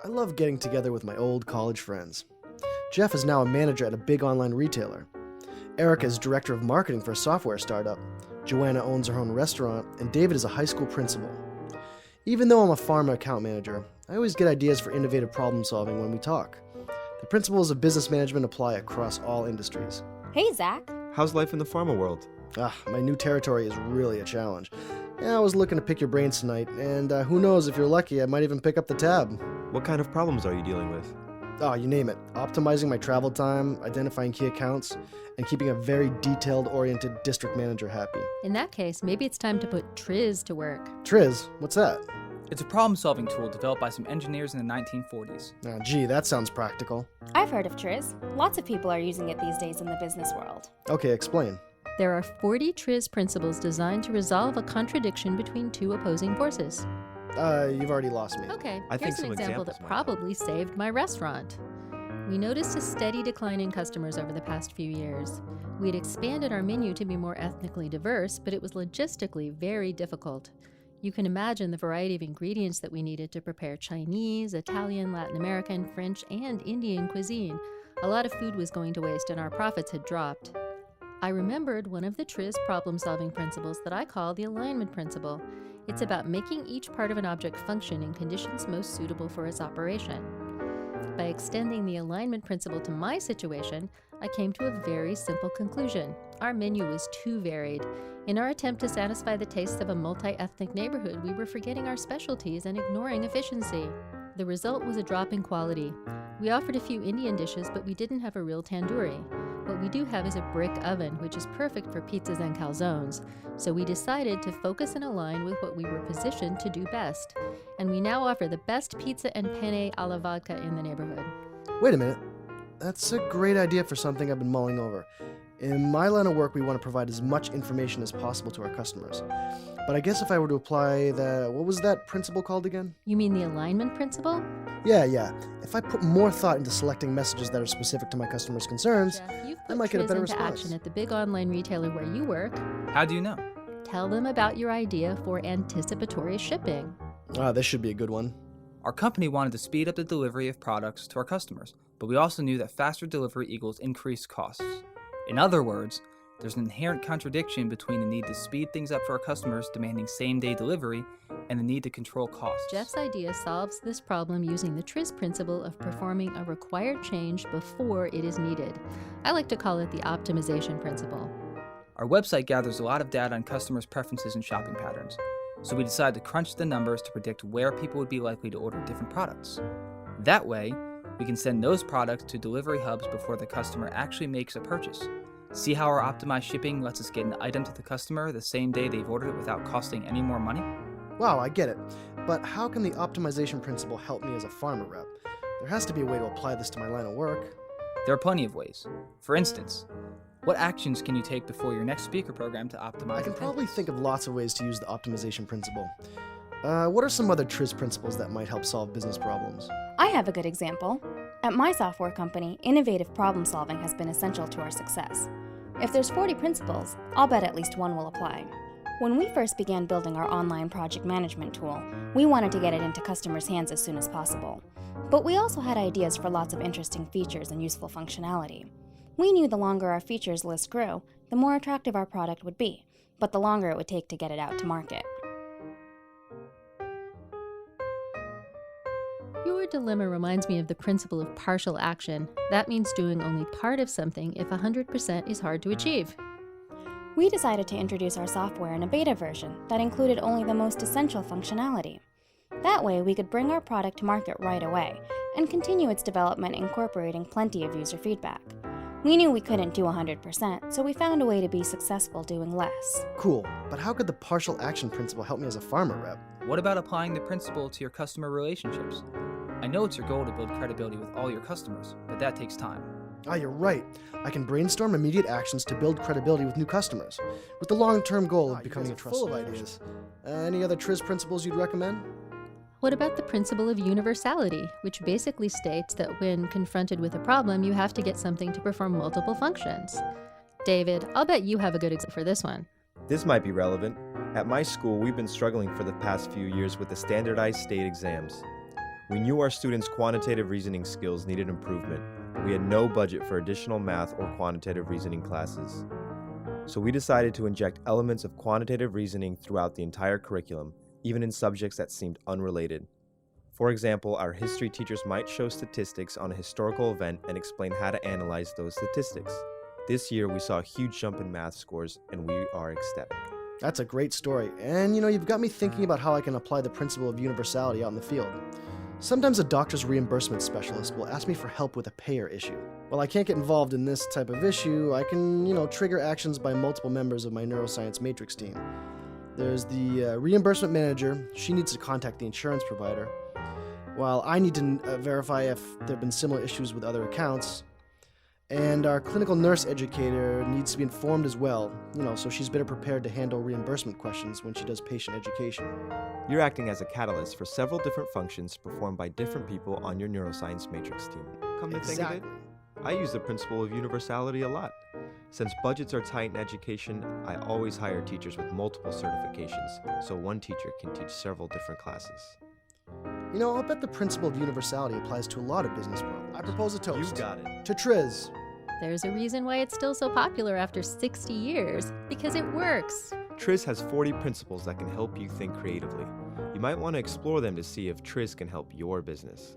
I love getting together with my old college friends. Jeff is now a manager at a big online retailer. Erica is director of marketing for a software startup. Joanna owns her own restaurant, and David is a high school principal. Even though I'm a pharma account manager, I always get ideas for innovative problem solving when we talk. The principles of business management apply across all industries. Hey, Zach. How's life in the pharma world? My new territory is really a challenge. I was looking to pick your brains tonight, and who knows, if you're lucky, I might even pick up the tab. What kind of problems are you dealing with? You name it. Optimizing my travel time, identifying key accounts, and keeping a very detailed-oriented district manager happy. In that case, maybe it's time to put Triz to work. Triz? What's that? It's a problem-solving tool developed by some engineers in the 1940s. Gee, that sounds practical. I've heard of Triz. Lots of people are using it these days in the business world. Okay, explain. There are 40 Triz principles designed to resolve a contradiction between two opposing forces. You've already lost me. Okay, I think here's an some example examples that might probably saved my restaurant. We noticed a steady decline in customers over the past few years. We had expanded our menu to be more ethnically diverse, but it was logistically very difficult. You can imagine the variety of ingredients that we needed to prepare Chinese, Italian, Latin American, French, and Indian cuisine. A lot of food was going to waste and our profits had dropped. I remembered one of the Triz problem-solving principles that I call the alignment principle. It's about making each part of an object function in conditions most suitable for its operation. By extending the alignment principle to my situation, I came to a very simple conclusion. Our menu was too varied. In our attempt to satisfy the tastes of a multi-ethnic neighborhood, we were forgetting our specialties and ignoring efficiency. The result was a drop in quality. We offered a few Indian dishes, but we didn't have a real tandoori. What we do have is a brick oven, which is perfect for pizzas and calzones. So we decided to focus and align with what we were positioned to do best. And we now offer the best pizza and penne alla vodka in the neighborhood. Wait a minute. That's a great idea for something I've been mulling over. In my line of work, we want to provide as much information as possible to our customers. But I guess if I were to apply what was that principle called again? You mean the alignment principle? Yeah. If I put more thought into selecting messages that are specific to my customers' concerns, Jeff, you've I put might get a Triz better into response. action at the big online retailer where you work. How do you know? Tell them about your idea for anticipatory shipping. This should be a good one. Our company wanted to speed up the delivery of products to our customers, but we also knew that faster delivery equals increased costs. In other words, there's an inherent contradiction between the need to speed things up for our customers demanding same-day delivery and the need to control costs. Jeff's idea solves this problem using the Triz principle of performing a required change before it is needed. I like to call it the optimization principle. Our website gathers a lot of data on customers' preferences and shopping patterns, so we decided to crunch the numbers to predict where people would be likely to order different products. That way, we can send those products to delivery hubs before the customer actually makes a purchase. See how our optimized shipping lets us get an item to the customer the same day they've ordered it without costing any more money? Wow, I get it. But how can the optimization principle help me as a pharma rep? There has to be a way to apply this to my line of work. There are plenty of ways. For instance, what actions can you take before your next speaker program to optimize? I can attendance? probably think of lots of ways to use the optimization principle. What are some other Triz principles that might help solve business problems? I have a good example. At my software company, innovative problem solving has been essential to our success. If there's 40 principles, I'll bet at least one will apply. When we first began building our online project management tool, we wanted to get it into customers' hands as soon as possible. But we also had ideas for lots of interesting features and useful functionality. We knew the longer our features list grew, the more attractive our product would be, but the longer it would take to get it out to market. Your dilemma reminds me of the principle of partial action. That means doing only part of something if 100% is hard to achieve. We decided to introduce our software in a beta version that included only the most essential functionality. That way, we could bring our product to market right away and continue its development incorporating plenty of user feedback. We knew we couldn't do 100%, so we found a way to be successful doing less. Cool, but how could the partial action principle help me as a pharma rep? What about applying the principle to your customer relationships? I know it's your goal to build credibility with all your customers, but that takes time. You're right. I can brainstorm immediate actions to build credibility with new customers, with the long-term goal of becoming a trusted full of ideas. Any other Triz principles you'd recommend? What about the principle of universality, which basically states that when confronted with a problem, you have to get something to perform multiple functions? David, I'll bet you have a good example for this one. This might be relevant. At my school, we've been struggling for the past few years with the standardized state exams. We knew our students' quantitative reasoning skills needed improvement. We had no budget for additional math or quantitative reasoning classes. So we decided to inject elements of quantitative reasoning throughout the entire curriculum, even in subjects that seemed unrelated. For example, our history teachers might show statistics on a historical event and explain how to analyze those statistics. This year, we saw a huge jump in math scores, and we are ecstatic. That's a great story, and you've got me thinking about how I can apply the principle of universality out in the field. Sometimes a doctor's reimbursement specialist will ask me for help with a payer issue. While I can't get involved in this type of issue, I can, trigger actions by multiple members of my neuroscience matrix team. There's the reimbursement manager. She needs to contact the insurance provider, while I need to verify if there have been similar issues with other accounts. And our clinical nurse educator needs to be informed as well, so she's better prepared to handle reimbursement questions when she does patient education. You're acting as a catalyst for several different functions performed by different people on your neuroscience matrix team. Come to think of it, I use the principle of universality a lot. Since budgets are tight in education, I always hire teachers with multiple certifications, so one teacher can teach several different classes. I'll bet the principle of universality applies to a lot of business problems. I propose a toast. You got it. To Triz. There's a reason why it's still so popular after 60 years, because it works. Triz has 40 principles that can help you think creatively. You might want to explore them to see if Triz can help your business.